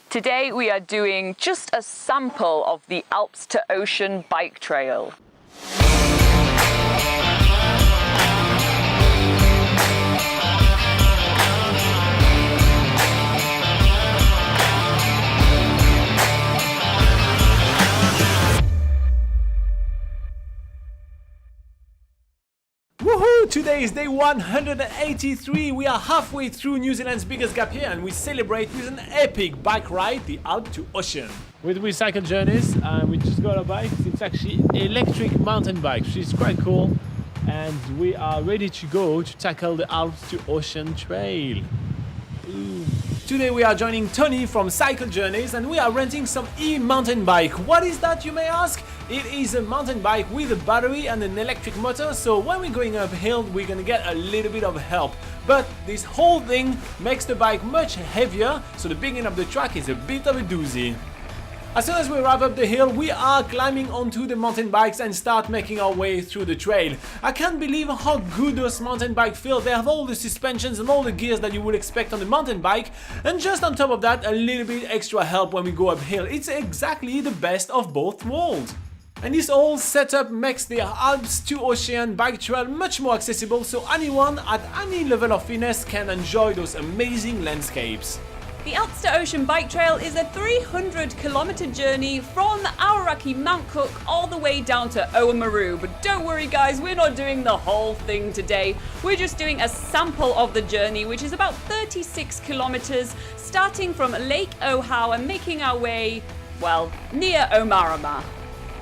Today we are doing just a sample of the Alps to Ocean bike trail. Woohoo! Today is day 183. We are halfway through New Zealand's biggest gap year and we celebrate with an epic bike ride, the Alps to Ocean. With Cycle Journeys, we just got a bike. It's actually electric mountain bike, which is quite cool. And we are ready to go to tackle the Alps to Ocean trail. Ooh. Today we are joining Tony from Cycle Journeys and we are renting some e-mountain bike. What is that, you may ask? It is a mountain bike with a battery and an electric motor, so when we're going uphill we're gonna get a little bit of help. But this whole thing makes the bike much heavier, so the beginning of the track is a bit of a doozy. As soon as we arrive up the hill, we are climbing onto the mountain bikes and start making our way through the trail. I can't believe how good those mountain bikes feel. They have all the suspensions and all the gears that you would expect on a mountain bike, and just on top of that, a little bit extra help when we go uphill. It's exactly the best of both worlds. And this whole setup makes the Alps to Ocean bike trail much more accessible, so anyone at any level of fitness can enjoy those amazing landscapes. The Alps to Ocean bike trail is a 300-kilometer journey from Aoraki, Mt Cook, all the way down to Oamaru. But don't worry guys, we're not doing the whole thing today. We're just doing a sample of the journey, which is about 36 kilometers, starting from Lake Ohau and making our way, well, near Omarama.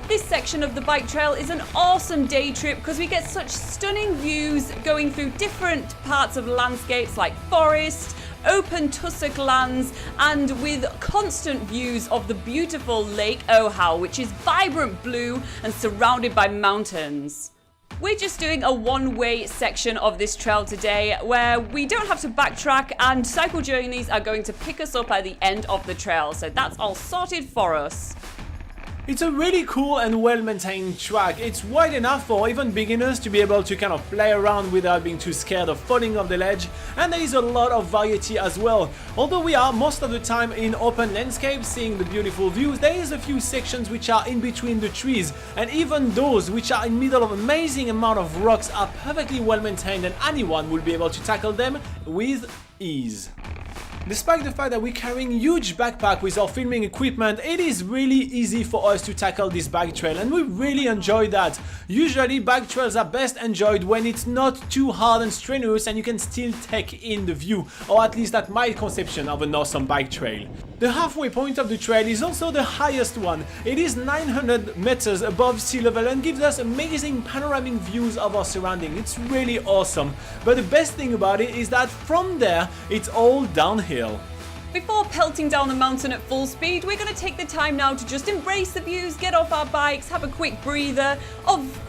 This section of the bike trail is an awesome day trip because we get such stunning views going through different parts of landscapes like forest, open tussock lands, and with constant views of the beautiful Lake Ohau, which is vibrant blue and surrounded by mountains. We're just doing a one-way section of this trail today where we don't have to backtrack, and Cycle Journeys are going to pick us up at the end of the trail, so that's all sorted for us. It's a really cool and well-maintained track. It's wide enough for even beginners to be able to kind of play around without being too scared of falling off the ledge, and there is a lot of variety as well. Although we are most of the time in open landscapes seeing the beautiful views, there is a few sections which are in between the trees, and even those which are in middle of amazing amount of rocks are perfectly well-maintained and anyone will be able to tackle them with ease. Despite the fact that we're carrying huge backpack with our filming equipment, it is really easy for us to tackle this bike trail and we really enjoy that. Usually bike trails are best enjoyed when it's not too hard and strenuous and you can still take in the view, or at least that's my conception of an awesome bike trail. The halfway point of the trail is also the highest one. It is 900 meters above sea level and gives us amazing panoramic views of our surroundings. It's really awesome. But the best thing about it is that from there, it's all downhill. Before pelting down the mountain at full speed, we're going to take the time now to just embrace the views, get off our bikes, have a quick breather,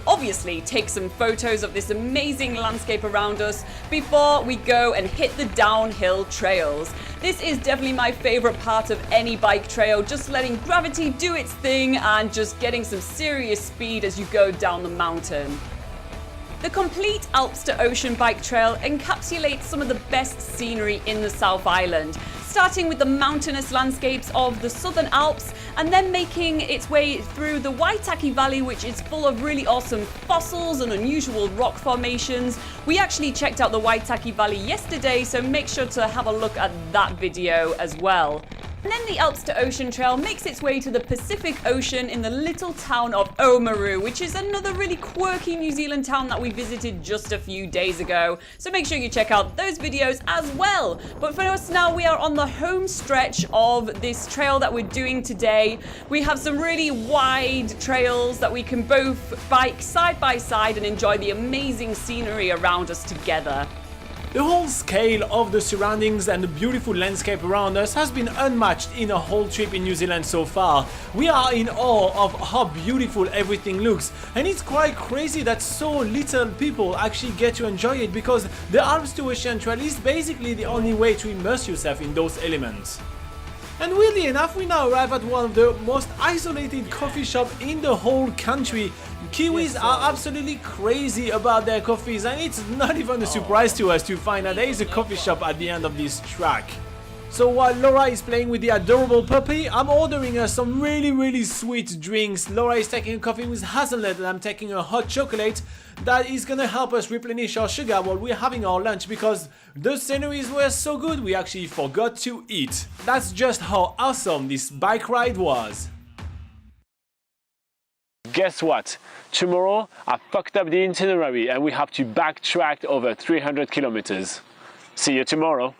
obviously take some photos of this amazing landscape around us before we go and hit the downhill trails. This is definitely my favorite part of any bike trail, just letting gravity do its thing and just getting some serious speed as you go down the mountain. The complete Alps to Ocean bike trail encapsulates some of the best scenery in the South Island, starting with the mountainous landscapes of the Southern Alps and then making its way through the Waitaki Valley, which is full of really awesome fossils and unusual rock formations. We actually checked out the Waitaki Valley yesterday, so make sure to have a look at that video as well. And then the Alps to Ocean trail makes its way to the Pacific Ocean in the little town of Oamaru, which is another really quirky New Zealand town that we visited just a few days ago. So make sure you check out those videos as well. But for us now, we are on the home stretch of this trail that we're doing today. We have some really wide trails that we can both bike side by side and enjoy the amazing scenery around us together. The whole scale of the surroundings and the beautiful landscape around us has been unmatched in a whole trip in New Zealand so far. We are in awe of how beautiful everything looks, and it's quite crazy that so little people actually get to enjoy it, because the Alps to Ocean trail is basically the only way to immerse yourself in those elements. And weirdly enough, we now arrive at one of the most isolated coffee shops in the whole country. Kiwis are absolutely crazy about their coffees, and it's not even a surprise to us to find that there is a coffee shop at the end of this track. So while Laura is playing with the adorable puppy, I'm ordering her some really sweet drinks. Laura is taking a coffee with hazelnut and I'm taking a hot chocolate that is gonna help us replenish our sugar while we're having our lunch, because the sceneries were so good we actually forgot to eat. That's just how awesome this bike ride was. Guess what? Tomorrow I fucked up the itinerary and we have to backtrack over 300 kilometers. See you tomorrow.